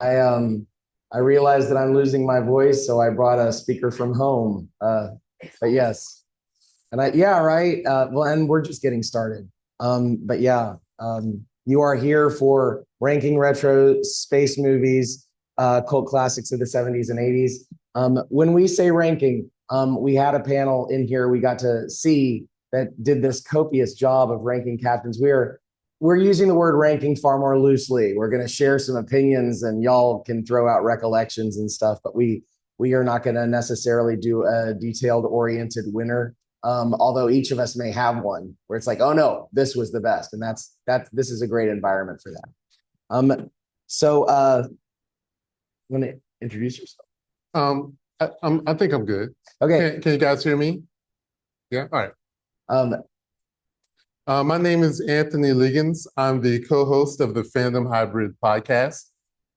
I realized that I'm losing my voice, so I brought a speaker from home. But yes, and yeah, right. Well, and we're just getting started. But yeah, you are here for ranking retro space movies, cult classics of the 70s and 80s. When we say ranking, we had a panel in here we got to see that did this copious job of ranking captains. We're using the word ranking far more loosely. We're going to share some opinions, and y'all can throw out recollections and stuff. But we are not going to necessarily do a detailed oriented winner. Although each of us may have one where it's like, oh no, this was the best, and this is a great environment for that. Want to introduce yourself? I think I'm good. Okay. Can you guys hear me? Yeah. All right. My name is Anthony Liggins. I'm the co-host of the Fandom Hybrid podcast.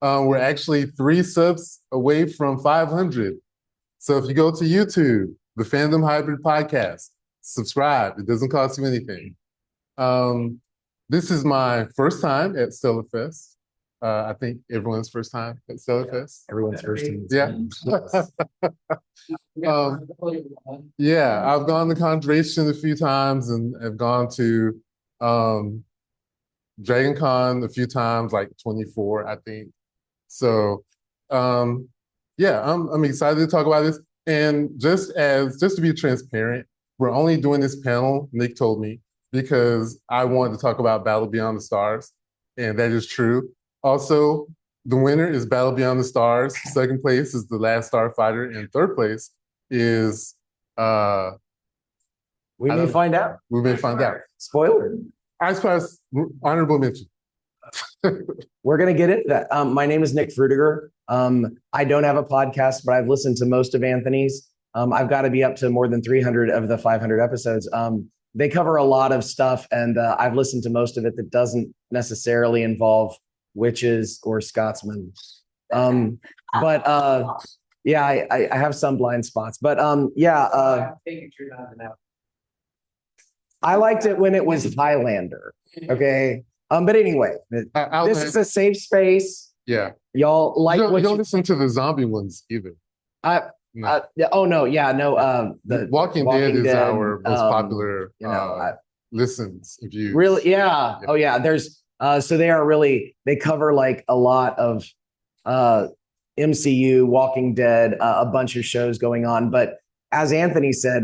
We're actually 3 subs away from 500. So if you go to YouTube, the Fandom Hybrid podcast, subscribe. It doesn't cost you anything. This is my first time at Stellar Fest. I think everyone's first time at Stellar Fest. Everyone's first time. Yeah. Yeah, I've gone to Conjuration a few times and have gone to Dragon Con a few times, like 24, I think. So yeah, I'm excited to talk about this. And just to be transparent, we're only doing this panel, Nick told me, because I wanted to talk about Battle Beyond the Stars, and that is true. Also, the winner is Battle Beyond the Stars. Second place is The Last Starfighter, and third place is we may find out. We may find out. Spoiler. Ice Class honorable mention. We're gonna get into that. My name is Nick Frutiger. I don't have a podcast, but I've listened to most of Anthony's. I've got to be up to more than 300 of the 500 episodes. They cover a lot of stuff, and I've listened to most of it that doesn't necessarily involve witches or Scotsmen. But yeah, I have some blind spots. But yeah, I liked it when it was Highlander. Okay. But anyway, this is a safe space. Yeah. Y'all like you don't listen to the zombie ones either. No. Oh no, yeah, no. The Walking Dead is our most popular listens views. Really, yeah. Oh yeah. There's so they cover like a lot of MCU, Walking Dead, a bunch of shows going on. But as Anthony said,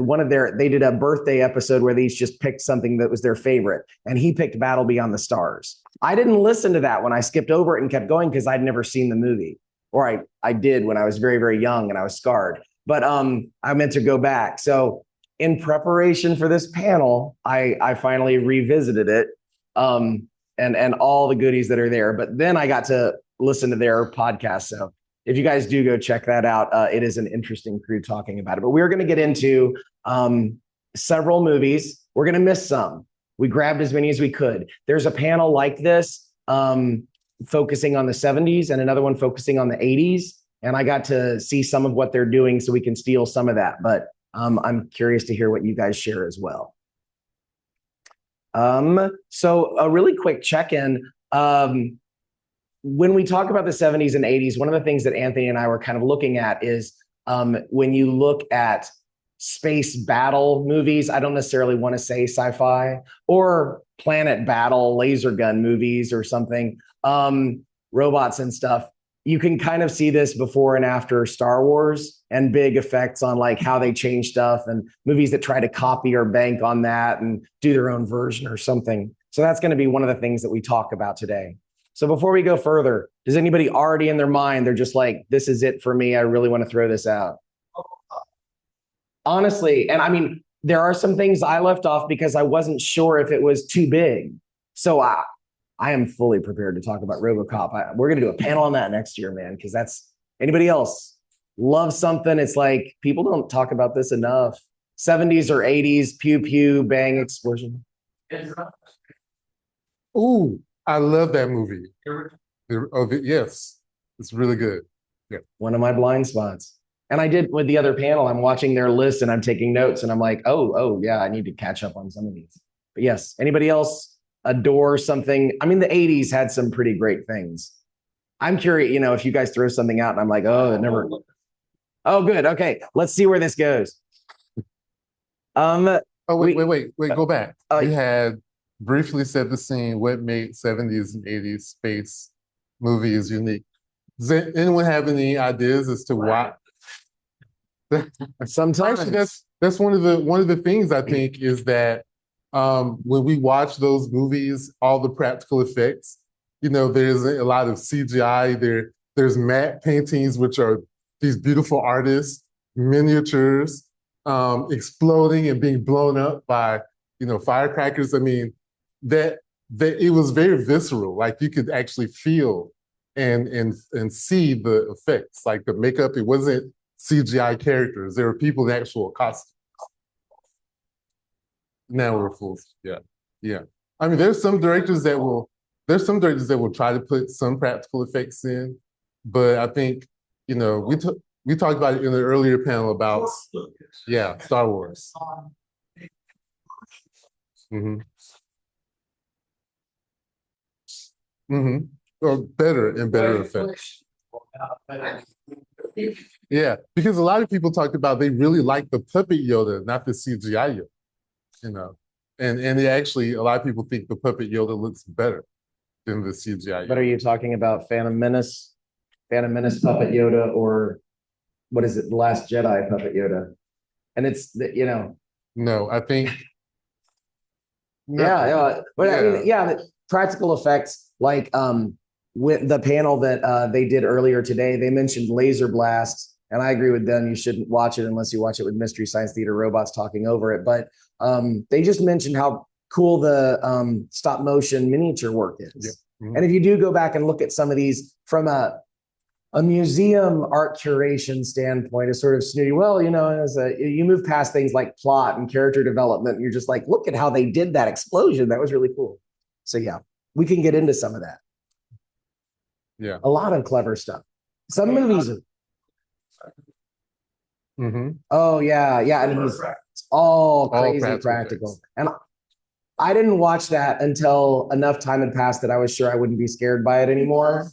they did a birthday episode where they just picked something that was their favorite, and he picked Battle Beyond the Stars. I didn't listen to that when I skipped over it and kept going because I'd never seen the movie, or I did when I was very, very young and I was scarred. But I meant to go back. So in preparation for this panel, I finally revisited it, and all the goodies that are there. But then I got to listen to their podcast. So if you guys do go check that out, it is an interesting crew talking about it. But we're going to get into several movies. We're going to miss some. We grabbed as many as we could. There's a panel like this focusing on the 70s and another one focusing on the 80s. And I got to see some of what they're doing so we can steal some of that. But I'm curious to hear what you guys share as well. So a really quick check-in. When we talk about the 70s and 80s, one of the things that Anthony and I were kind of looking at is when you look at space battle movies, I don't necessarily want to say sci-fi, or planet battle, laser gun movies or something, robots and stuff. You can kind of see this before and after Star Wars and big effects on like how they change stuff, and movies that try to copy or bank on that and do their own version or something. So that's going to be one of the things that we talk about today. So before we go further, does anybody already in their mind, they're just like, this is it for me, I really want to throw this out? Honestly, and I mean, there are some things I left off because I wasn't sure if it was too big. So I am fully prepared to talk about RoboCop. We're going to do a panel on that next year, man, because that's anybody else love something. It's like people don't talk about this enough. 70s or 80s, pew, pew, bang, explosion. Ooh. I love that movie. Yes, it's really good. Yeah. One of my blind spots. And I did with the other panel, I'm watching their list and I'm taking notes and I'm like, oh yeah, I need to catch up on some of these. But yes, anybody else adore something? I mean, the 80s had some pretty great things. I'm curious, if you guys throw something out and I'm like, oh, it never. Oh, good. Okay, let's see where this goes. Oh, we, wait, go back. uh, You had briefly said the scene, what made 70s and 80s space movies unique. Does anyone have any ideas as to why? Sometimes Actually, that's one of the things I think is that when we watch those movies, all the practical effects, there's a lot of CGI. There's matte paintings, which are these beautiful artists, miniatures, exploding and being blown up by firecrackers. I mean, that it was very visceral. Like you could actually feel and see the effects, like the makeup. It wasn't CGI characters. There were people in actual costumes. Now we're fools. Yeah, yeah. I mean, there's some directors that will try to put some practical effects in, but I think we talked about it in the earlier panel about Star Wars. Mm-hmm. Mm-hmm. Or better and better effects. Yeah, because a lot of people talked about they really like the puppet Yoda, not the CGI Yoda. You know, and they actually a lot of people think the puppet Yoda looks better than the CGI But are Yoda. you talking about Phantom Menace puppet Yoda, or what is it, The Last Jedi puppet Yoda? And No, I think no. but I mean, Yeah. the practical effects, like with the panel that they did earlier today, they mentioned laser blast, and I agree with them. You shouldn't watch it unless you watch it with Mystery Science Theater robots talking over it. But they just mentioned how cool the stop motion miniature work is. Yeah. Mm-hmm. And if you do go back and look at some of these from a museum art curation standpoint, is sort of snooty. Well, you move past things like plot and character development, and you're just like, look at how they did that explosion. That was really cool. So yeah, we can get into some of that. Yeah. A lot of clever stuff. Some movies are. Mm-hmm. Oh yeah, and it's all crazy practical. Effects. And I didn't watch that until enough time had passed that I was sure I wouldn't be scared by it anymore.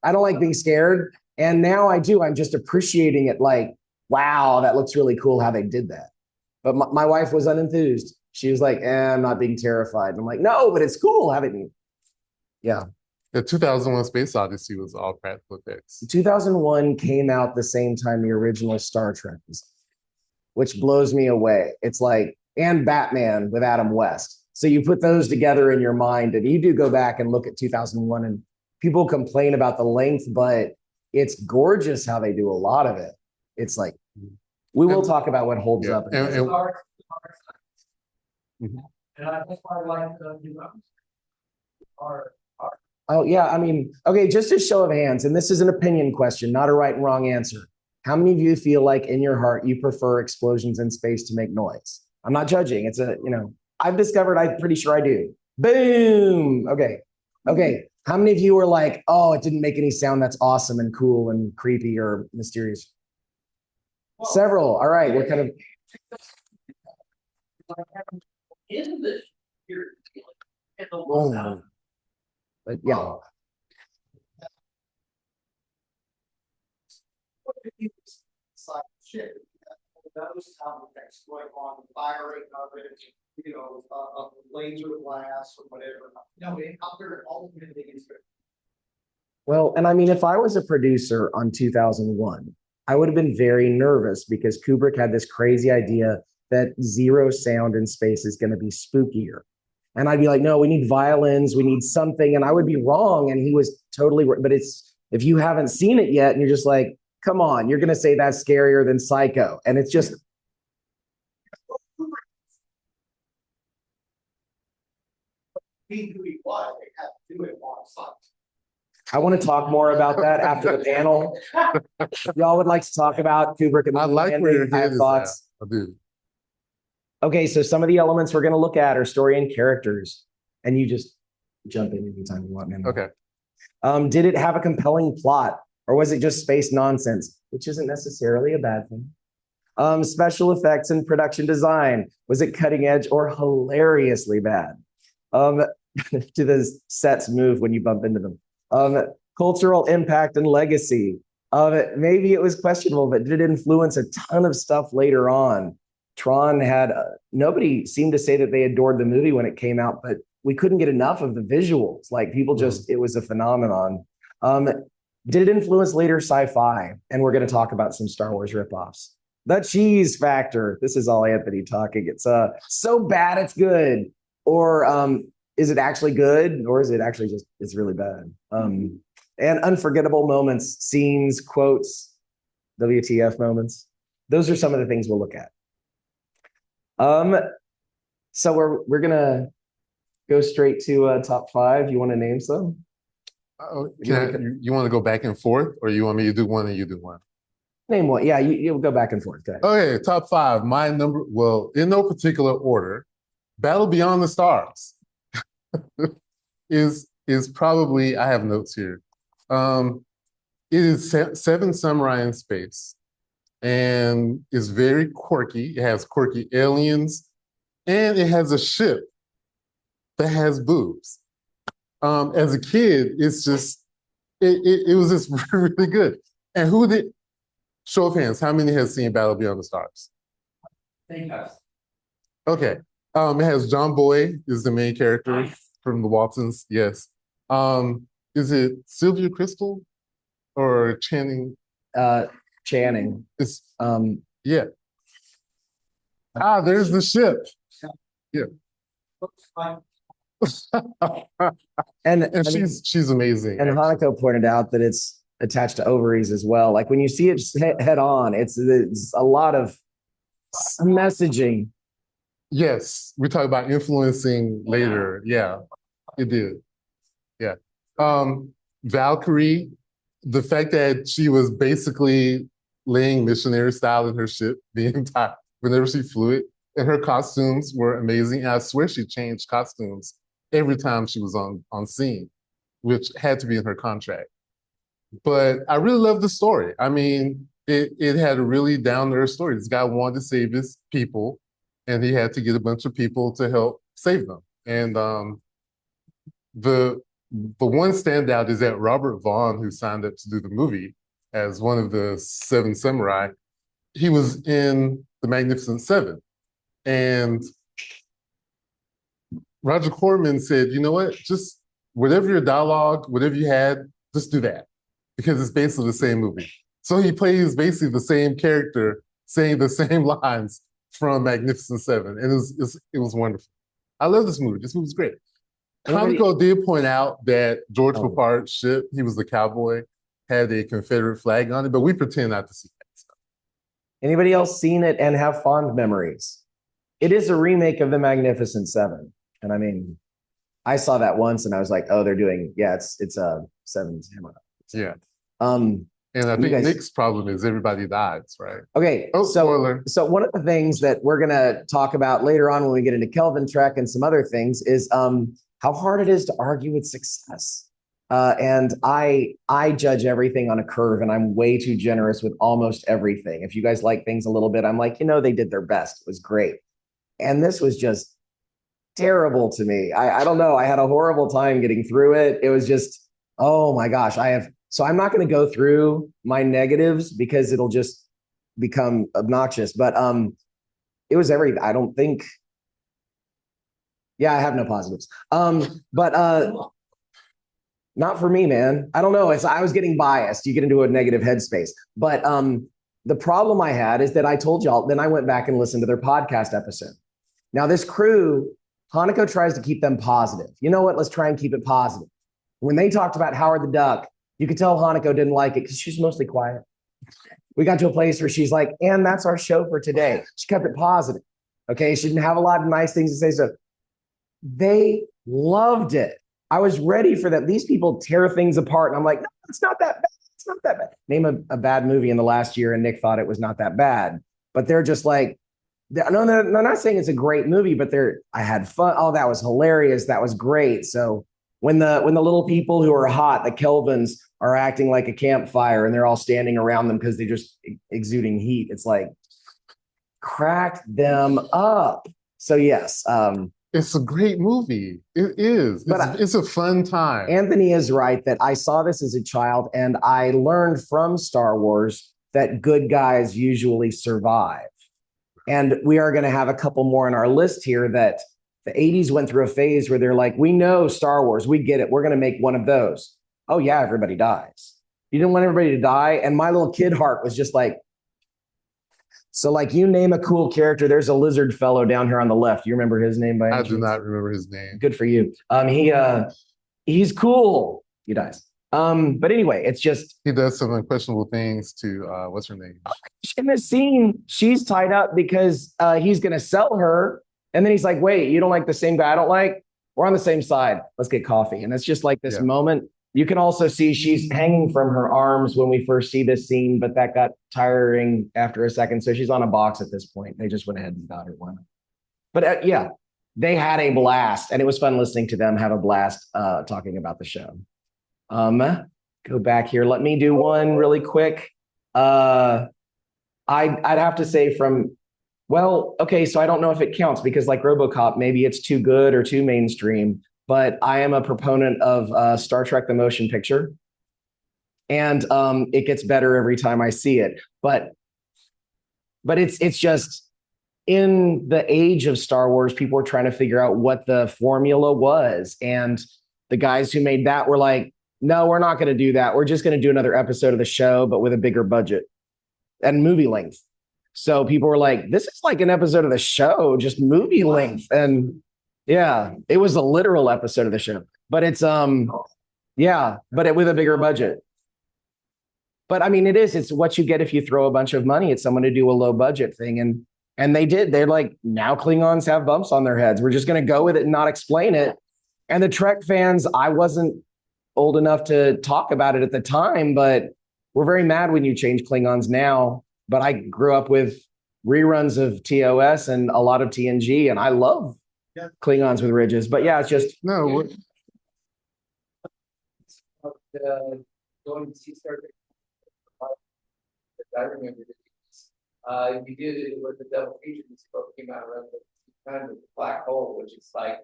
I don't like being scared. And now I do. I'm just appreciating it like, wow, that looks really cool how they did that. But my wife was unenthused. She was like, I'm not being terrified. And I'm like, no, but it's cool having you. Yeah. The 2001 Space Odyssey was all practical effects. 2001 came out the same time the original Star Trek was, which blows me away. It's like, and Batman with Adam West. So you put those together in your mind, and you do go back and look at 2001, and people complain about the length, but it's gorgeous how they do a lot of it. It's like, we will talk about what holds up. And I think I like Oh, yeah. I mean, okay, just a show of hands, and this is an opinion question, not a right and wrong answer. How many of you feel like in your heart you prefer explosions in space to make noise? I'm not judging. It's I've discovered I'm pretty sure I do. Boom. Okay. How many of you are like, oh, it didn't make any sound? That's awesome and cool and creepy or mysterious? Several. All right. We're kind of. in the But yeah. Shit. Those sound effects going on, firing of it, a laser blast or whatever. No, out there, ultimately is good. Well, and I mean, if I was a producer on 2001, I would have been very nervous because Kubrick had this crazy idea that zero sound in space is going to be spookier. And I'd be like, no, we need violins, we need something. And I would be wrong. And he was totally, but if you haven't seen it yet and you're just like, come on, you're going to say that's scarier than Psycho. And it's just. I want to talk more about that after the panel. Y'all would like to talk about Kubrick and the I like where your head is thoughts. at. I do. Okay, so some of the elements we're going to look at are story and characters, and you just jump in anytime you want, man. Okay. Did it have a compelling plot, or was it just space nonsense, which isn't necessarily a bad thing? Special effects and production design, was it cutting edge or hilariously bad? Do the sets move when you bump into them? cultural impact and legacy of it. Maybe it was questionable, but did it influence a ton of stuff later on? Tron had nobody seemed to say that they adored the movie when it came out, but we couldn't get enough of the visuals. Like people just, it was a phenomenon. Did it influence later sci-fi? And we're going to talk about some Star Wars ripoffs. The cheese factor. This is all Anthony talking. It's so bad it's good, or is it actually good, or is it actually just it's really bad? And unforgettable moments, scenes, quotes, WTF moments. Those are some of the things we'll look at. So we're gonna go straight to top 5. You want to name some? You want to go back and forth, or you want me to do one and you do one? Name one. Yeah, you'll go back and forth. Go ahead. Okay, top 5. My number, well, in no particular order, Battle Beyond the Stars is probably, I have notes here. It is 7 samurai in space, and it's very quirky. It has quirky aliens, and it has a ship that has boobs. As a kid, it's just, it was just really good. And who did, show of hands, how many has seen Battle Beyond the Stars? Okay. It has John Boy is the main character from the Waltons. Yes. Is it Sylvia Crystal or Channing? Channing. It's yeah. There's the ship. Yeah. and she's amazing. And Hanako pointed out that it's attached to ovaries as well. Like when you see it head on, it's a lot of messaging. Yes, we talk about influencing later. Yeah, it did. Yeah. Valkyrie, the fact that she was basically laying missionary style in her ship the entire, whenever she flew it, and her costumes were amazing. And I swear she changed costumes every time she was on scene, which had to be in her contract. But I really love the story. I mean, it had a really down-to-earth story. This guy wanted to save his people, and he had to get a bunch of people to help save them. And the one standout is that Robert Vaughn, who signed up to do the movie as one of the 7 samurai, he was in The Magnificent Seven. And Roger Corman said, you know what, just whatever your dialogue, whatever you had, just do that, because it's basically the same movie. So he plays basically the same character, saying the same lines from Magnificent Seven, and it was wonderful. I love this movie. This movie's great. Hanako did point out that George Peppard's ship, he was the cowboy, had a Confederate flag on it, but we pretend not to see that stuff. Anybody else seen it and have fond memories? It is a remake of The Magnificent Seven. And I mean, I saw that once and I was like, oh, they're doing, it's a 7 samurai. Yeah. And I think Nick's problem is everybody dies, right? Okay. Spoiler. So one of the things that we're going to talk about later on when we get into Kelvin Trek and some other things is how hard it is to argue with success. And I judge everything on a curve, and I'm way too generous with almost everything. If you guys like things a little bit, I'm like, they did their best. It was great. And this was just terrible to me. I don't know. I had a horrible time getting through it. It was just, oh my gosh. So I'm not going to go through my negatives because it'll just become obnoxious. But it was I don't think. Yeah, I have no positives. But not for me, man. I don't know. I was getting biased. You get into a negative headspace. But the problem I had is that I told y'all, then I went back and listened to their podcast episode. Now, this crew, Hanako tries to keep them positive. You know what? Let's try and keep it positive. When they talked about Howard the Duck, you could tell Hanako didn't like it because she's mostly quiet. We got to a place where she's like, and that's our show for today. She kept it positive. Okay. She didn't have a lot of nice things to say. So they loved it. I was ready for that. These people tear things apart. And I'm like, no, it's not that bad. It's not that bad. Name a bad movie in the last year, and Nick thought it was not that bad. But they're just like, no, they're not saying it's a great movie, but I had fun. Oh, that was hilarious. That was great. So when the little people who are hot, the Kelvins, are acting like a campfire and they're all standing around them because they're just exuding heat, it's like, crack them up. So yes, It's a great movie. It is. It's a fun time. Anthony is right that I saw this as a child and I learned from Star Wars that good guys usually survive. And we are going to have a couple more on our list here that the 80s went through a phase where they're like, we know Star Wars, we get it. We're going to make one of those. Oh, yeah, everybody dies. You didn't want everybody to die. And my little kid heart was just like, so like you name a cool character, there's a lizard fellow down here on the left. You remember his name by any I do chance? not remember his name. Good for you. He's cool. He dies. But anyway, it's just he does some unquestionable things to what's her name? In the scene, she's tied up because he's gonna sell her. And then he's like, wait, you don't like the same guy I don't like? We're on the same side. Let's get coffee. And it's just like this moment. You can also see she's hanging from her arms when we first see this scene, but that got tiring after a second. So she's on a box at this point. They just went ahead and got her one. But yeah, they had a blast, and it was fun listening to them have a blast talking about the show. Go back here. Let me do one really quick. I'd have to say well, okay, so I don't know if it counts because like RoboCop, maybe it's too good or too mainstream. But I am a proponent of Star Trek: The Motion Picture, and it gets better every time I see it. But it's just in the age of Star Wars, people were trying to figure out what the formula was, and the guys who made that were like, "No, we're not going to do that. We're just going to do another episode of the show, but with a bigger budget and movie length." So people were like, "This is like an episode of the show, just movie length." And yeah, it was a literal episode of the show, but it's with a bigger budget. But I mean, it's what you get if you throw a bunch of money at someone to do a low budget thing. And they did. They're like, now Klingons have bumps on their heads. We're just going to go with it and not explain it. And the Trek fans, I wasn't old enough to talk about it at the time, but we're very mad when you change Klingons now. But I grew up with reruns of TOS and a lot of TNG, and I love Klingons with ridges, but yeah, it's just no. Going to see Star Trek. I remember you did it with the double feature. This book came out around the time of the Black Hole, which is like,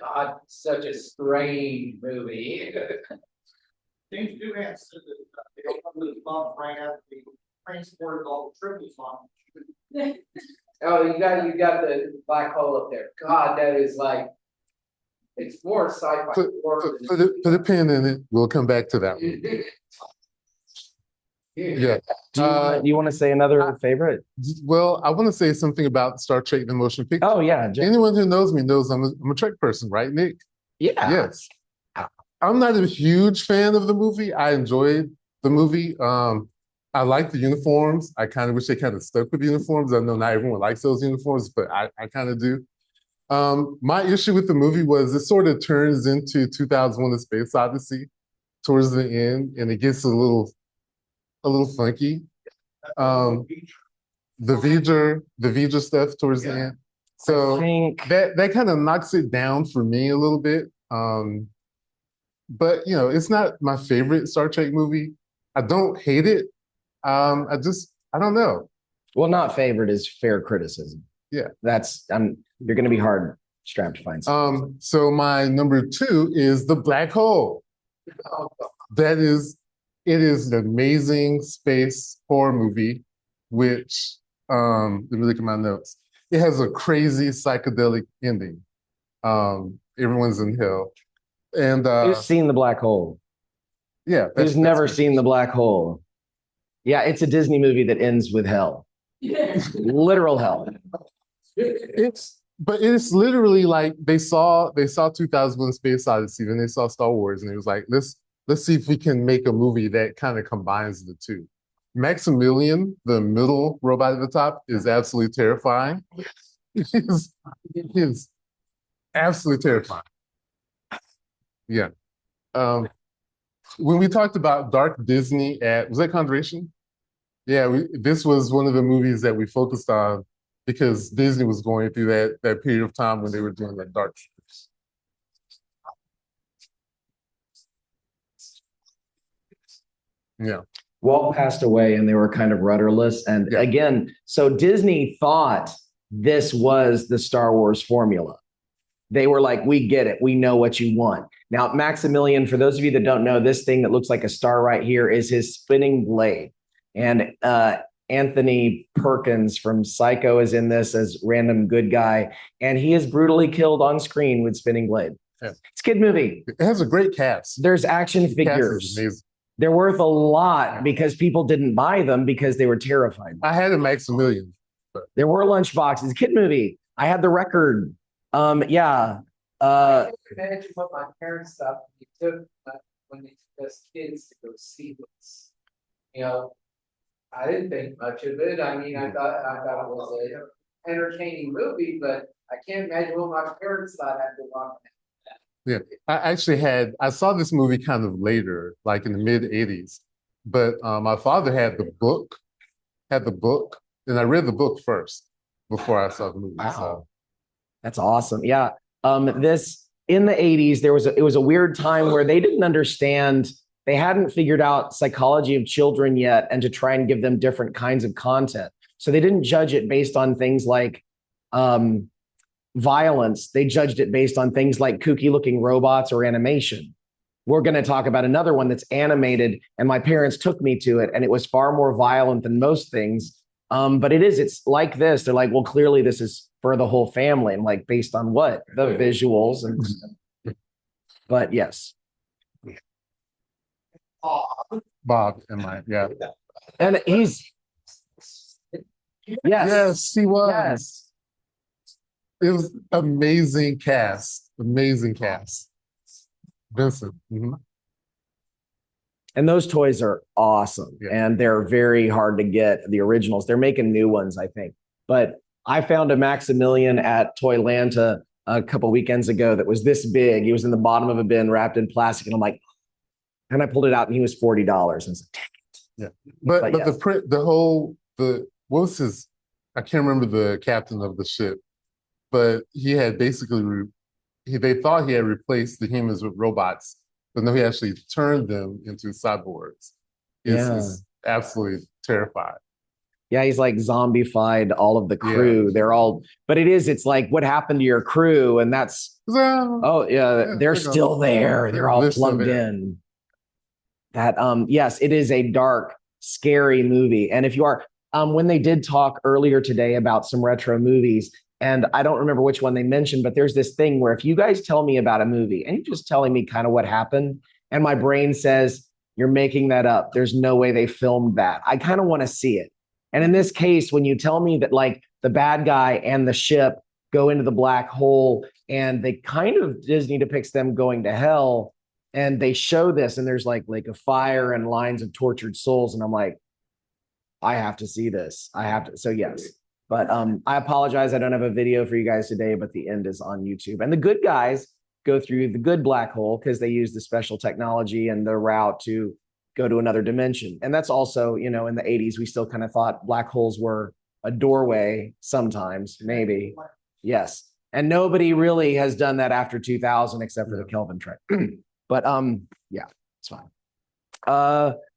God, such a strange movie. James Doohan said that they opened the bump right after they transported all the tributes on. Oh, you got the Black Hole up there. God, that is like, it's more sci-fi. Put a pin in it. We'll come back to that one. Yeah. Do you want to say another favorite? Well, I want to say something about Star Trek: The Motion Picture. Oh yeah. Anyone who knows me knows I'm a Trek person, right, Nick? Yeah. Yes. I'm not a huge fan of the movie. I enjoyed the movie. I like the uniforms. I kind of wish they kind of stuck with the uniforms. I know not everyone likes those uniforms, but I kind of do. My issue with the movie was it sort of turns into 2001: A Space Odyssey towards the end, and it gets a little funky. The V'ger stuff towards the end. So that kind of knocks it down for me a little bit. But it's not my favorite Star Trek movie. I don't hate it. I don't know. Well, not favorite is fair criticism. Yeah. You're going to be hard strapped to find something. So my number 2 is The Black Hole. It is an amazing space horror movie, which, let me look at my notes. It has a crazy psychedelic ending. Everyone's in hell. And who's seen The Black Hole? Yeah. Who's never seen The Black Hole? Yeah, it's a Disney movie that ends with hell. Literal hell. It's literally like they saw 2001: Space Odyssey, then they saw Star Wars, and it was like, let's see if we can make a movie that kind of combines the two. Maximilian, the middle robot at the top, is absolutely terrifying. It is absolutely terrifying. Yeah. When we talked about dark Disney was that Conjuration? Yeah, this was one of the movies that we focused on because Disney was going through that period of time when they were doing that dark. Yeah. Walt passed away and they were kind of rudderless. And again, so Disney thought this was the Star Wars formula. they were like, we get it. We know what you want. Now, Maximilian, for those of you that don't know, this thing that looks like a star right here is his spinning blade. And Anthony Perkins from Psycho is in this as random good guy. And he is brutally killed on screen with spinning blade. Yeah. It's a kid movie. It has a great cast. There's action The cast is figures. amazing. They're worth a lot because people didn't buy them because they were terrified. I had a Maximilian. There were lunchboxes. Kid movie. I had the record. Yeah. I can't imagine what my parents thought when they took when they took us kids to go see this. You know, I didn't think much of it. I mean, I thought it was an entertaining movie, but I can't imagine what my parents thought after watching it. Yeah, I saw this movie kind of later, like in the mid 80s, but my father had the book, and I read the book first before I saw the movie. Wow. So. That's awesome. Yeah. This in the 80s, it was a weird time where they didn't understand, they hadn't figured out psychology of children yet, and to try and give them different kinds of content. So they didn't judge it based on things like violence. They judged it based on things like kooky looking robots or animation. We're going to talk about another one that's animated, and my parents took me to it, and it was far more violent than most things. But it's like this. They're like, well, clearly this is for the whole family. And like, based on what? The visuals. But yes. Bob and my, yeah. And he's, Yes, he was. Yes. It was amazing cast. Amazing cast. Vincent. Mm-hmm. And those toys are awesome. Yeah. And they're very hard to get, the originals. They're making new ones, I think. But I found a Maximilian at Toylanta a couple weekends ago that was this big. He was in the bottom of a bin wrapped in plastic. And I'm like, and I pulled it out and he was $40. And I was like, dang it. Yeah. But yes. the print, what was his, I can't remember the captain of the ship, but he had basically, they thought he had replaced the humans with robots, but no, he actually turned them into cyborgs. It's absolutely terrified. Yeah, he's like zombified all of the crew. Yeah. They're all, but it's like, what happened to your crew? And that's, they're still there. They're all plugged in. That, yes, it is a dark, scary movie. And if you are, when they did talk earlier today about some retro movies, and I don't remember which one they mentioned, but there's this thing where if you guys tell me about a movie and you're just telling me kind of what happened, and my brain says, you're making that up, there's no way they filmed that, I kind of want to see it. And in this case, when you tell me that like the bad guy and the ship go into the black hole and they kind of, Disney depicts them going to hell, and they show this and there's like a fire and lines of tortured souls. And I'm like, I have to see this. I have to. So yes. But I apologize. I don't have a video for you guys today, but the end is on YouTube. And the good guys go through the good black hole because they use the special technology and the route to go to another dimension. And that's also, in the 80s, we still kind of thought black holes were a doorway sometimes, maybe. Yes. And nobody really has done that after 2000 except for the Kelvin trick. But yeah, it's fine.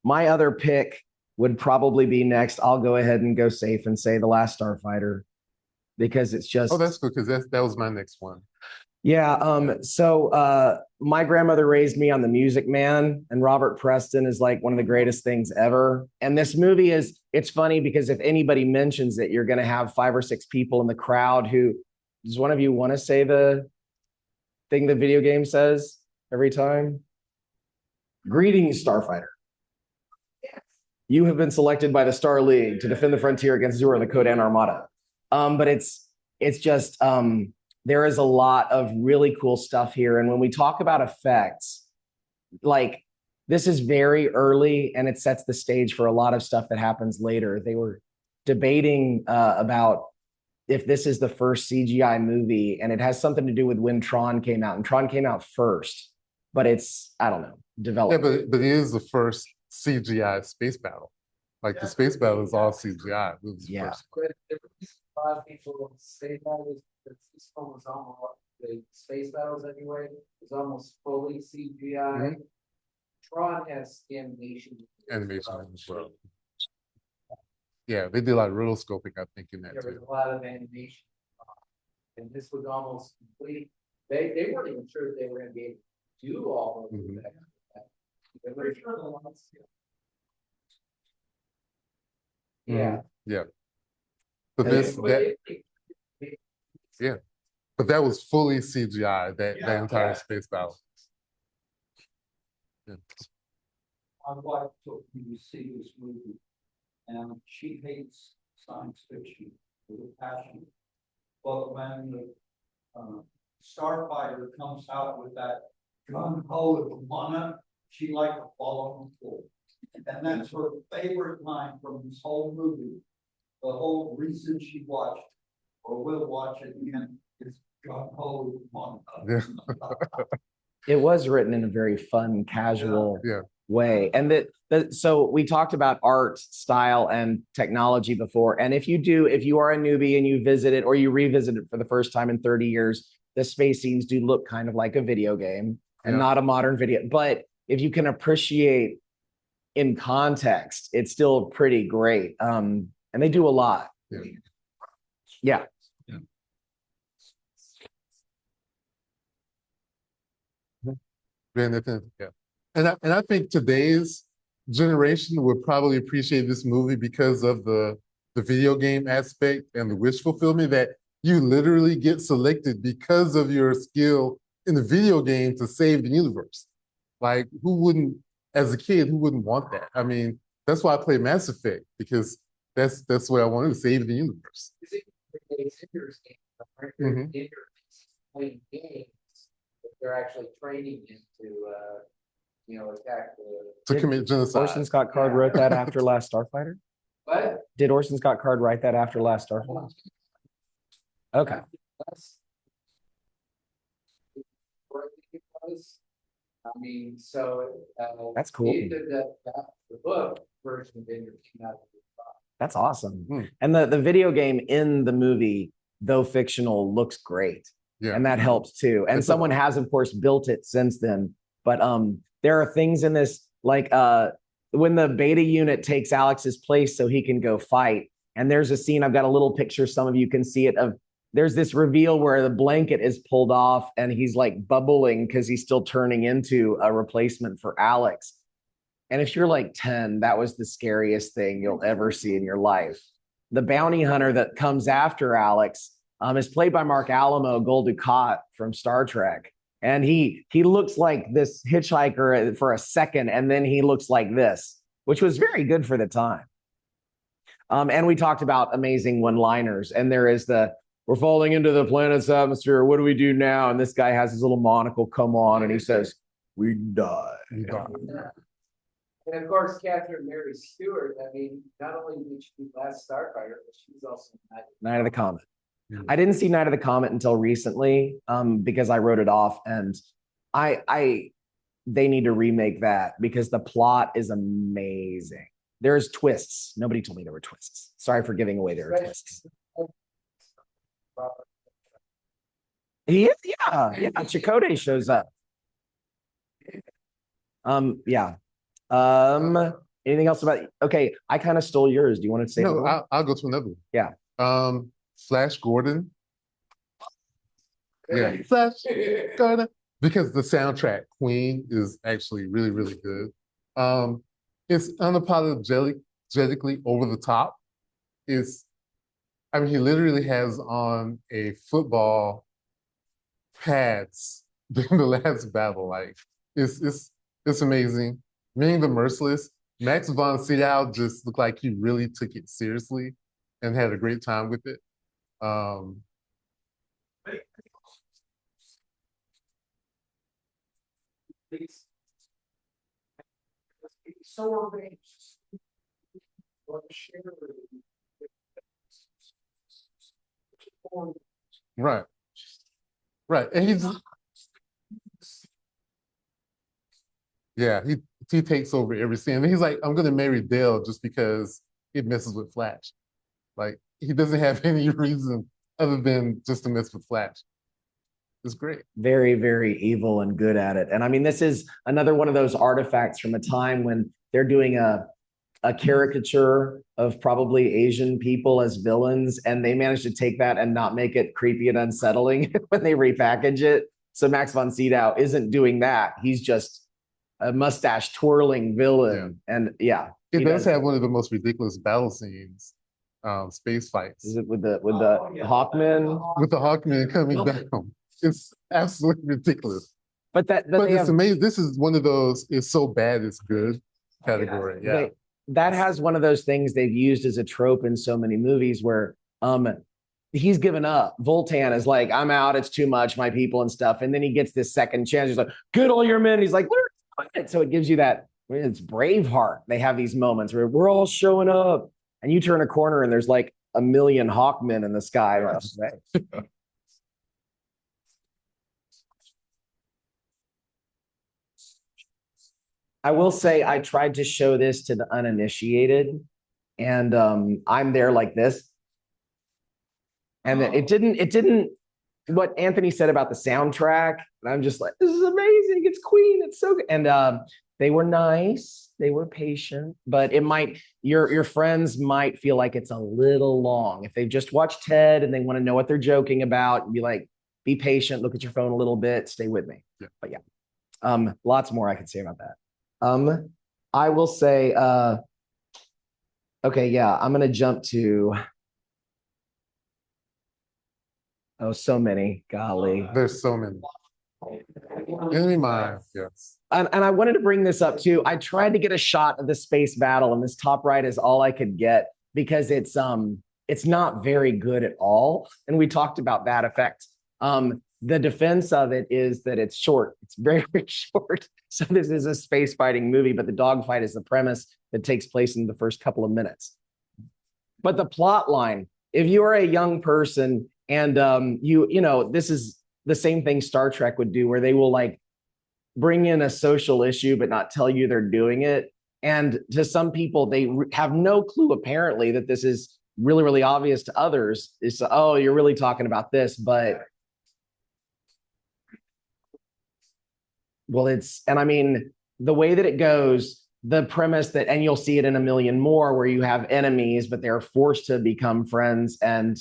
My other pick would probably be next. I'll go ahead and go safe and say The Last Starfighter, because it's just... Oh, that's good, because that was my next one. Yeah. So my grandmother raised me on The Music Man, and Robert Preston is like one of the greatest things ever. And this movie it's funny because if anybody mentions it, you're going to have 5 or 6 people in the crowd who, does one of you want to say the thing the video game says every time? Greetings, Starfighter. You have been selected by the Star League to defend the frontier against Zura, the Kodan Armada. But it's just, there is a lot of really cool stuff here. And when we talk about effects, like this is very early and it sets the stage for a lot of stuff that happens later. They were debating about if this is the first CGI movie, and it has something to do with when Tron came out. And Tron came out first, but it's, I don't know, developed. Yeah, but it is the first CGI space battle. Like the space battle is all CGI. It was the first one. A lot of people say that this one was almost, the space battles anyway, was almost fully CGI. Mm-hmm. Tron has animation. Animation as well. Yeah, they did a lot of rotoscoping, I think, in that there too. was a lot of animation. And this was almost complete. They weren't even sure if they were gonna be able to do all of Mhm. that. They were sure the ones- Yeah. Yeah. But And this, But that, it- yeah. But that was fully CGI, that entire Yeah. space battle. Yeah. My wife took me to see this movie, and she hates science fiction with a passion. But when the Starfighter comes out with that gun ho of Mana, she like to fall on the floor. And that's her favorite line from this whole movie. The whole reason she watched or will watch it again is gun ho of Mana. it was written in a very fun, casual Yeah. way. And so we talked about art, style, and technology before. And if you are a newbie and you visit it or you revisit it for the first time in 30 years, the space scenes do look kind of like a video game and Yeah. not a modern video. But if you can appreciate in context, it's still pretty great. And they do a lot. Yeah. Yeah. Yeah. And I think today's generation would probably appreciate this movie because of the video game aspect and the wish fulfillment that you literally get selected because of your skill in the video game to save the universe. Like, who wouldn't, as a kid, who wouldn't want that? I mean, that's why I play Mass Effect, because that's what I wanted to save the universe. It's interesting. Mhm. Playing games, but they're actually training you to, attack the. To commit genocide. Orson Scott Card wrote that after Last Starfighter? What? Did Orson Scott Card write that after Last Starfighter? Okay. I mean, so. That's cool. The book version of it came out. That's awesome. Hmm. And the video game in the movie, though fictional, looks great. Yeah. And that helps too. And It's someone has, of course, built it since then. But there are things in this, like when the beta unit takes Alex's place so he can go fight. And there's a scene, I've got a little picture, some of you can see it, of there's this reveal where the blanket is pulled off and he's like bubbling because he's still turning into a replacement for Alex. And if you're like 10, that was the scariest thing you'll ever see in your life. The bounty hunter that comes after Alex is played by Mark Alamo, Gul Dukat from Star Trek. And he looks like this hitchhiker for a second, and then he looks like this, which was very good for the time. And we talked about amazing one-liners. And there is we're falling into the planet's atmosphere. What do we do now? And this guy has his little monocle come on, and he says, "We die." And of course, Catherine Mary Stewart, I mean, not only did she do Last Starfighter, but she was also Night of the Comet. Yeah. I didn't see Night of the Comet until recently because I wrote it off, and they need to remake that because the plot is amazing. There's twists. Nobody told me there were twists. Sorry for giving away there are twists. Yeah. Chakotay shows up. Yeah. Anything else about? Okay, I kind of stole yours. Do you want to say? No, I'll go to another one. Yeah. Flash Gordon. Yeah, Flash Gordon. Because the soundtrack, Queen, is actually really, really good. It's unapologetically over the top. I mean, he literally has on a football pads during the last battle. Like, it's amazing. Being the Merciless, Max von Sydow just looked like he really took it seriously and had a great time with it. So arranged. Right. Right. And he takes over every scene. And he's like, I'm gonna marry Dale just because it messes with Flash. Like, he doesn't have any reason other than just to mess with Flash. It's great. Very, very evil and good at it. And I mean, this is another one of those artifacts from a time when they're doing a caricature of probably Asian people as villains, and they managed to take that and not make it creepy and unsettling when they repackage it. So Max von Sydow isn't doing that. He's just a mustache twirling villain. Yeah. And yeah. It does have one of the most ridiculous battle scenes, space fights. Is it with the Hawkmen? With the Hawkmen coming down. It's absolutely ridiculous. But it's amazing. This is one of those it's so bad it's good category. Yeah. That has one of those things they've used as a trope in so many movies where he's given up. Voltan is like, I'm out, it's too much, my people and stuff. And then he gets this second chance. He's like, get all your men. He's like, so it gives you that, it's Braveheart. They have these moments where we're all showing up and you turn a corner and there's like a million Hawkmen in the sky. I will say I tried to show this to the uninitiated, and I'm there like this. And it didn't, what Anthony said about the soundtrack, and I'm just like, this is amazing. It's Queen. It's so good. And they were nice. They were patient, but it might, your friends might feel like it's a little long. If they've just watched Ted and they want to know what they're joking about, be like, be patient, look at your phone a little bit, stay with me. Yeah. But yeah, lots more I could say about that. I will say, okay, yeah, I'm going to jump to, so many, golly. There's so many. Enemy Mine, yes. And I wanted to bring this up too. I tried to get a shot of the space battle, and this top right is all I could get because it's not very good at all. And we talked about that effect. The defense of it is that it's short. It's very, very short. So this is a space fighting movie, but the dogfight is the premise that takes place in the first couple of minutes. But the plot line, if you are a young person and you know, this is the same thing Star Trek would do, where they will like bring in a social issue, but not tell you they're doing it. And to some people, they have no clue, apparently, that this is really, really obvious. To others, is, oh, you're really talking about this, but well, and I mean, the way that it goes, the premise that, and you'll see it in a million more, where you have enemies, but they're forced to become friends and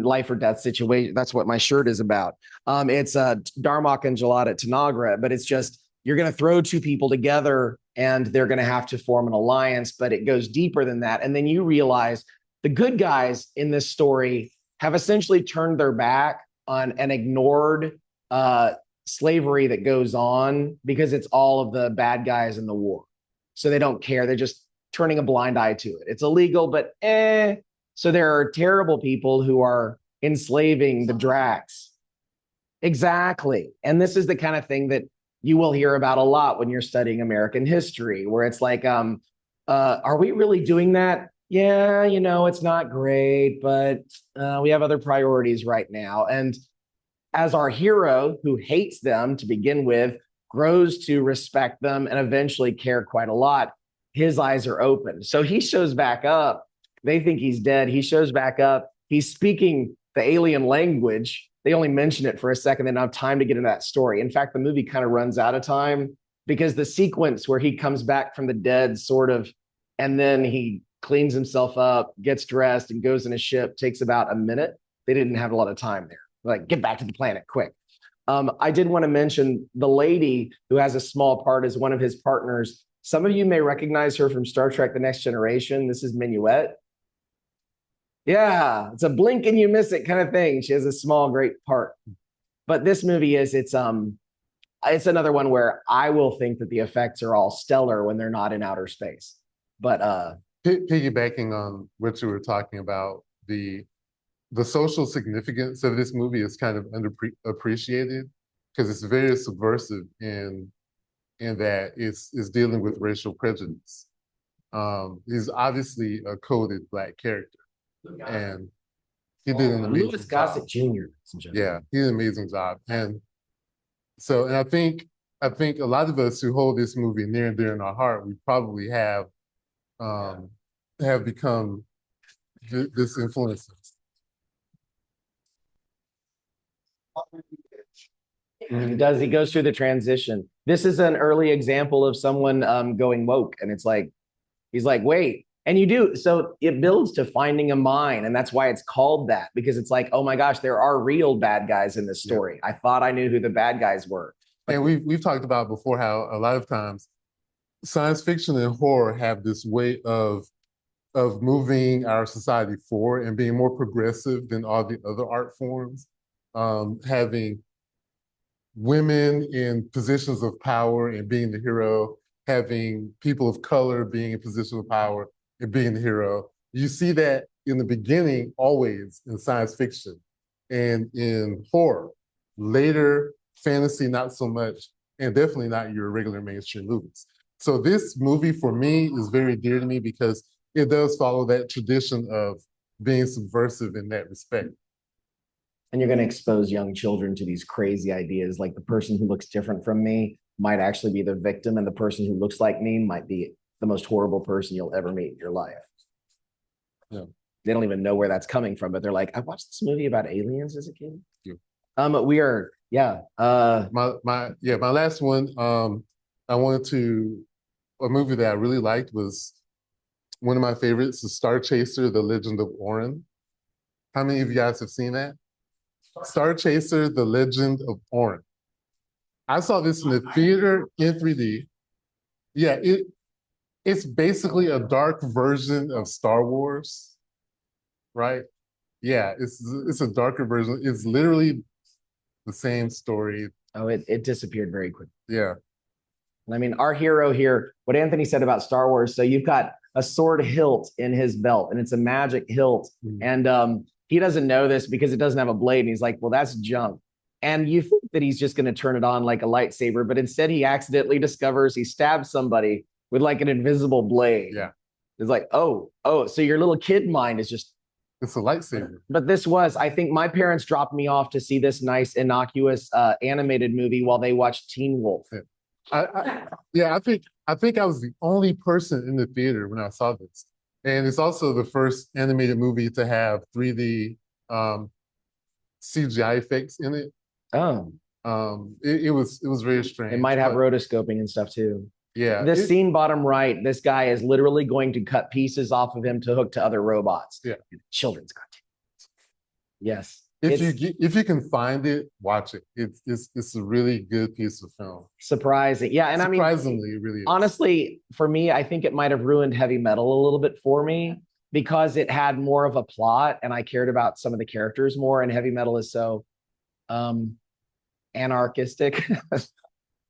life or death situation. That's what my shirt is about. It's Darmok and Jalad at Tanagra, but it's just, you're going to throw two people together and they're going to have to form an alliance, but it goes deeper than that. And then you realize the good guys in this story have essentially turned their back on and ignored slavery that goes on because it's all of the bad guys in the war. So they don't care. They're just turning a blind eye to it. It's illegal, but So there are terrible people who are enslaving the Dracs. Exactly. And this is the kind of thing that you will hear about a lot when you're studying American history, where it's like, are we really doing that? Yeah, you know, it's not great, but we have other priorities right now. And as our hero, who hates them to begin with, grows to respect them and eventually care quite a lot, his eyes are open. So he shows back up. They think he's dead. He shows back up. He's speaking the alien language. They only mention it for a second. They don't have time to get into that story. In fact, the movie kind of runs out of time because the sequence where he comes back from the dead, sort of, and then he cleans himself up, gets dressed, and goes in a ship, takes about a minute. They didn't have a lot of time there. Like, get back to the planet quick. I did want to mention the lady who has a small part as one of his partners. Some of you may recognize her from Star Trek: The Next Generation. This is Minuet. Yeah, it's a blink and you miss it kind of thing. She has a small, great part. But this movie it's another one where I will think that the effects are all stellar when they're not in outer space. But piggybacking on what you were talking about, the social significance of this movie is kind of underappreciated because it's very subversive in that it's dealing with racial prejudice. He's obviously a coded Black character, and he did an amazing Louis Gossett Jr. Yeah, he did an amazing job, and I think a lot of us who hold this movie near and dear in our heart, we probably have become this influence. He does. He goes through the transition. This is an early example of someone going woke, and it's like, he's like, wait, And you do. So it builds to finding a mine. And that's why it's called that, because it's like, oh my gosh, there are real bad guys in this story. I thought I knew who the bad guys were. And we've talked about before how a lot of times science fiction and horror have this way of moving our society forward and being more progressive than all the other art forms. Having women in positions of power and being the hero, having people of color being in positions of power and being the hero. You see that in the beginning always in science fiction and in horror. Later, fantasy, not so much, and definitely not your regular mainstream movies. So this movie for me is very dear to me because it does follow that tradition of being subversive in that respect. And you're going to expose young children to these crazy ideas, like the person who looks different from me might actually be the victim, and the person who looks like me might be the most horrible person you'll ever meet in your life. Yeah. They don't even know where that's coming from, but they're like, I watched this movie about aliens as a kid. Yeah. We are, yeah. My last one, I wanted to, a movie that I really liked was one of my favorites, is Star Chaser, The Legend of Orin. How many of you guys have seen that? Star Chaser, The Legend of Orin. I saw this in the theater in 3D. Yeah, it's basically a dark version of Star Wars, right? Yeah, it's a darker version. It's literally the same story. Oh, it disappeared very quickly. Yeah. I mean, our hero here, what Anthony said about Star Wars, so you've got a sword hilt in his belt, and it's a magic hilt. Mm-hmm. And he doesn't know this because it doesn't have a blade. And he's like, well, that's junk. And you think that he's just going to turn it on like a lightsaber, but instead he accidentally discovers he stabbed somebody with like an invisible blade. Yeah. It's like, oh, so your little kid mind is just. It's a lightsaber. But this was, I think my parents dropped me off to see this nice, innocuous animated movie while they watched Teen Wolf. Yeah. I think I was the only person in the theater when I saw this. And it's also the first animated movie to have 3D CGI effects in it. Oh. It was very strange. It might have rotoscoping and stuff too. Yeah. This scene bottom right, this guy is literally going to cut pieces off of him to hook to other robots. Yeah. Children's cartoon. Yes. If you can find it, watch it. It's a really good piece of film. Surprising. Yeah. And surprisingly, it really is. Honestly, for me, I think it might have ruined heavy metal a little bit for me because it had more of a plot and I cared about some of the characters more, and heavy metal is so anarchistic.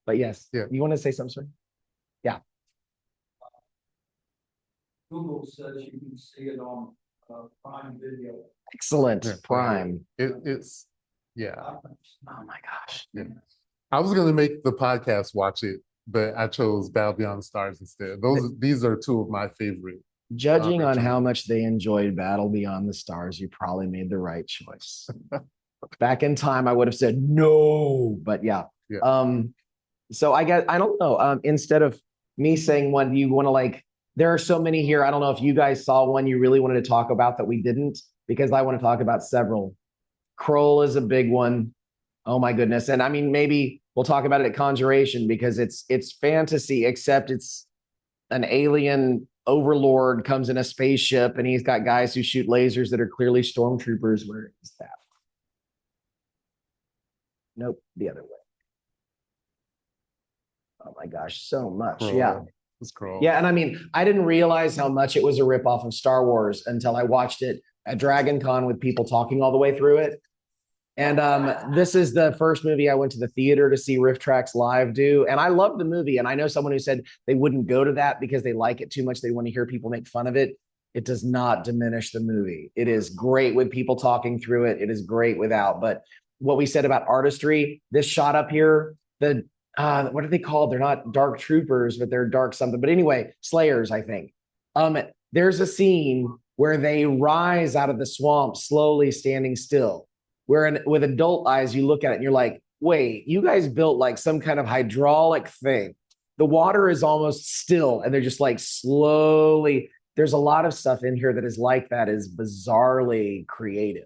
But yes. Yeah. You want to say something, sir? Yeah. Google says you can see it on Prime Video. Excellent. Yeah, Prime. It's yeah. Oh my gosh. Yeah. I was going to make the podcast watch it, but I chose Battle Beyond the Stars instead. These are two of my favorite. Judging on how much they enjoyed Battle Beyond the Stars, you probably made the right choice. Back in time, I would have said no, but yeah. So I don't know. Instead of me saying one, do you want to there are so many here. I don't know if you guys saw one you really wanted to talk about that we didn't, because I want to talk about several. Kroll is a big one. Oh my goodness. And I mean, maybe we'll talk about it at Conjuration because it's fantasy, except it's an alien overlord comes in a spaceship and he's got guys who shoot lasers that are clearly stormtroopers. Where is that? Nope, the other way. Oh my gosh, so much. Kroll. Yeah. It's Kroll. Yeah, and I mean, I didn't realize how much it was a ripoff of Star Wars until I watched it at Dragon Con with people talking all the way through it. And this is the first movie I went to the theater to see Riff Tracks live do. And I loved the movie. And I know someone who said they wouldn't go to that because they like it too much. They want to hear people make fun of it. It does not diminish the movie. It is great with people talking through it. It is great without. But what we said about artistry, this shot up here, what are they called? They're not dark troopers, but they're dark something. But anyway, Slayers, I think. There's a scene where they rise out of the swamp slowly standing still. Where with adult eyes, you look at it and you're like, wait, you guys built like some kind of hydraulic thing. The water is almost still and they're just like slowly. There's a lot of stuff in here that is like that, is bizarrely creative.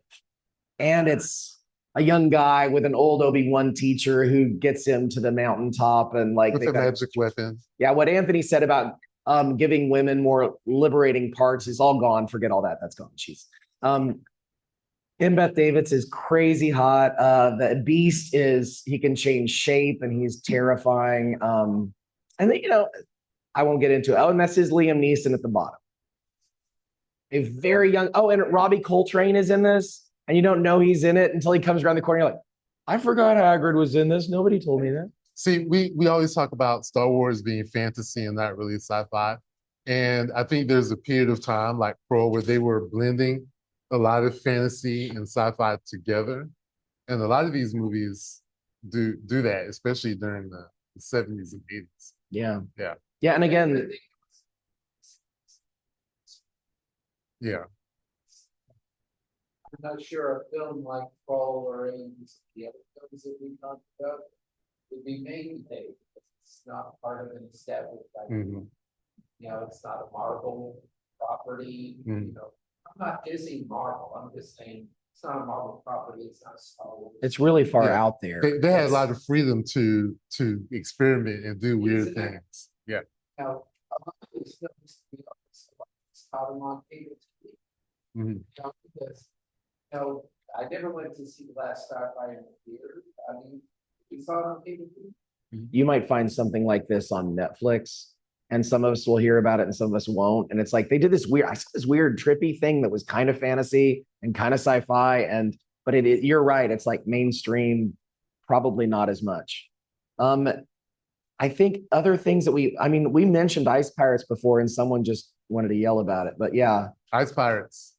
And it's a young guy with an old Obi-Wan teacher who gets him to the mountaintop and like with a magic weapon. Yeah, what Anthony said about giving women more liberating parts is all gone. Forget all that. That's gone. She's Beth Davids is crazy hot. The Beast he can change shape and he's terrifying. And then, I won't get into it. Oh, and that's his Liam Neeson at the bottom. A very young, and Robbie Coltrane is in this, and you don't know he's in it until he comes around the corner. You're like, I forgot Hagrid was in this. Nobody told me that. See, we always talk about Star Wars being fantasy and not really sci-fi. And I think there's a period of time like Pearl where they were blending a lot of fantasy and sci-fi together. And a lot of these movies do that, especially during the 70s and 80s. Yeah. Yeah. Yeah. And again, yeah. I'm not sure a film like Paul or any of the other films that we talked about would be made today. It's not part of an established idea. It's not a Marvel property. I'm not dissing Marvel. I'm just saying it's not a Marvel property. It's not a Star Wars. it's really far out there. They had a lot of freedom to experiment and do weird things. Yeah. Now, a lot of these films, caught them on cable TV. Because, I never went to see The Last Starfighter in the theater. I mean, we saw it on cable TV. You might find something like this on Netflix, and some of us will hear about it and some of us won't. And it's like they did this weird, I saw this weird trippy thing that was kind of fantasy and kind of sci-fi, but you're right, it's like mainstream, probably not as much. I think other things that we mentioned Ice Pirates before, and someone just wanted to yell about it, but yeah. Ice Pirates.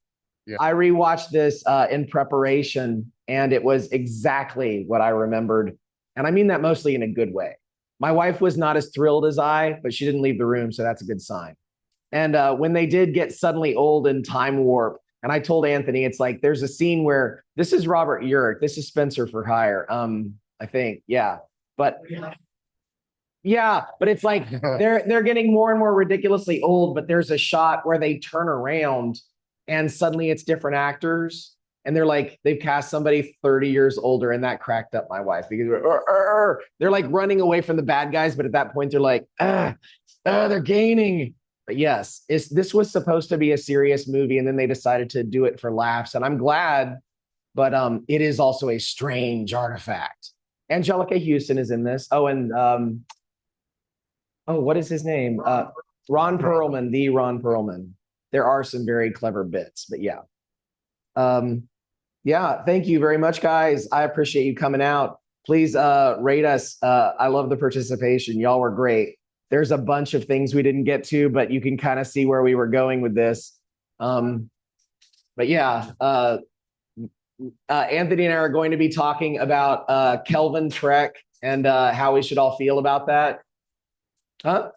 Yeah. I rewatched this in preparation, and it was exactly what I remembered. And I mean that mostly in a good way. My wife was not as thrilled as I, but she didn't leave the room, so that's a good sign. And when they did get suddenly old and time warp, and I told Anthony, it's like there's a scene where this is Robert Urich, this is Spencer for Hire, I think, yeah. But it's like they're getting more and more ridiculously old, but there's a shot where they turn around and suddenly it's different actors. And they're like, they've cast somebody 30 years older, and that cracked up my wife because they're like running away from the bad guys. But at that point, they're like, they're gaining. But yes, this was supposed to be a serious movie, and then they decided to do it for laughs. And I'm glad, but it is also a strange artifact. Angelica Houston is in this. Oh, and what is his name? Ron Perlman, the Ron Perlman. There are some very clever bits, but yeah. Thank you very much, guys. I appreciate you coming out. Please rate us. I love the participation. Y'all were great. There's a bunch of things we didn't get to, but you can kind of see where we were going with this. Anthony and I are going to be talking about Kelvin Trek and how we should all feel about that. Huh?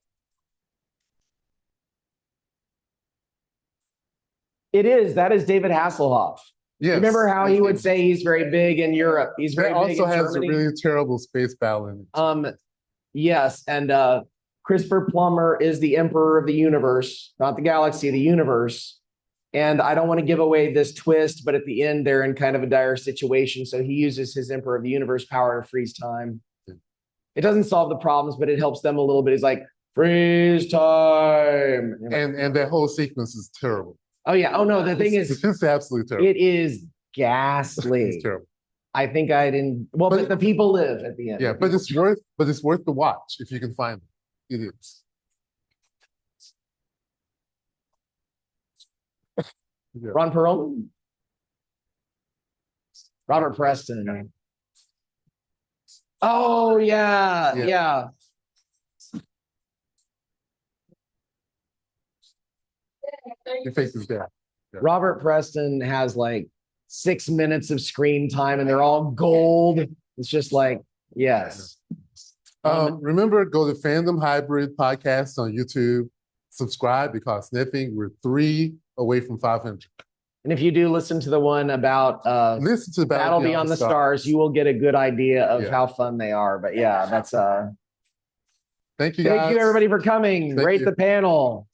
That is David Hasselhoff. Yes. Remember how he would say he's very big in Europe? He's very big in Germany. Also has a really terrible space balance. Yes, and Christopher Plummer is the Emperor of the Universe, not the galaxy, the universe. And I don't want to give away this twist, but at the end, they're in kind of a dire situation. So he uses his Emperor of the Universe power to freeze time. It doesn't solve the problems, but it helps them a little bit. He's like, freeze time. And that whole sequence is terrible. Oh, yeah. Oh, no, the thing is, it's absolutely terrible. It is ghastly. It's terrible. I think I didn't. Well, but the people live at the end. Yeah, but it's worth the watch if you can find it. It is. Yeah. Ron Perlman, Robert Preston. Oh yeah. Your face is dead. Yeah. Robert Preston has like 6 minutes of screen time, and they're all gold. It's just like, yes. Remember, go to Fandom Hybrid Podcast on YouTube. Subscribe, because Sniffing, we're 3 away from 500. And if you do listen to the one about listen to Battle Beyond the Stars, you will get a good idea of how fun they are. But yeah, that's Thank you, guys. Thank you, everybody, for coming. Rate the panel.